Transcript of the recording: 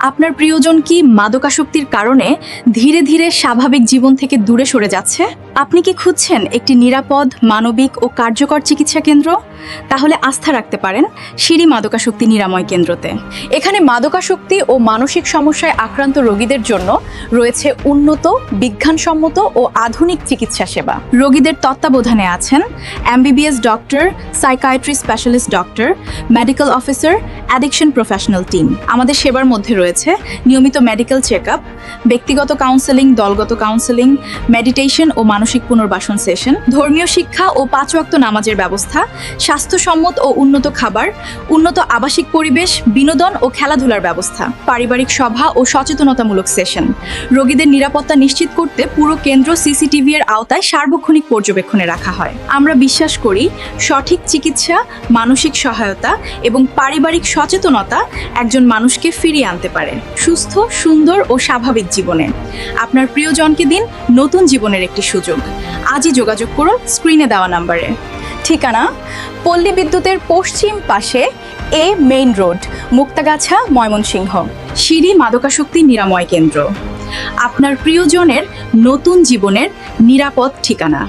আপনার প্রিয়জন কি মাদকাসক্তির কারণে ধীরে ধীরে স্বাভাবিক জীবন থেকে দূরে সরে যাচ্ছে? আপনি কি খুঁজছেন একটি নিরাপদ, মানবিক ও কার্যকর চিকিৎসা কেন্দ্র? তাহলে আস্থা রাখতে পারেন সিঁড়ি মাদকাসক্তি নিরাময় কেন্দ্রতে। এখানে মাদকাসক্তি ও মানসিক সমস্যায় আক্রান্ত রোগীদের জন্য রয়েছে উন্নত, বিজ্ঞানসম্মত ও আধুনিক চিকিৎসা সেবা। রোগীদের তত্ত্বাবধানে আছেন MBBS doctor, psychiatry specialist doctor, medical officer, addiction professional team. আমাদের সেবার মধ্যে রয়েছে নিয়মিত মেডিকেল চেকআপ, ব্যক্তিগত কাউন্সেলিং, দলগত কাউন্সেলিং, মেডিটেশন ও মানসিক পুনর্বাসন সেশন, ধর্মীয় শিক্ষা ও 5 ওয়াক্ত নামাজের ব্যবস্থা, স্বাস্থ্যসম্মত ও উন্নত খাবার, উন্নত আবাসিক পরিবেশ, বিনোদন ও খেলাধুলার ব্যবস্থা, পারিবারিক সভা ও সচেতনতামূলক সেশন। রোগীদের নিরাপত্তা নিশ্চিত করতে পুরো কেন্দ্র সিসিটিভি এর আওতায় সার্বক্ষণিক পর্যবেক্ষণে রাখা হয়। আমরা বিশ্বাস করি সঠিক চিকিৎসা, মানসিক সহায়তা এবং পারিবারিক সচেতনতা একজন মানুষকে ফিরিয়ে আনতে পারে সুস্থ, সুন্দর ও স্বাভাবিক জীবনে। আপনার প্রিয়জনকে দিন নতুন জীবনের একটি সুযোগ। আজই যোগাযোগ করুন স্ক্রিনে দেওয়া নম্বরে। ঠিকানা: পল্লী বিদ্যুতের পশ্চিম পাশে মেইন রোড, মুক্তাগাছা, ময়মনসিংহ। সিঁড়ি মাদকাসক্তি নিরাময় কেন্দ্র, আপনার প্রিয়জনের নতুন জীবনের নিরাপদ ঠিকানা।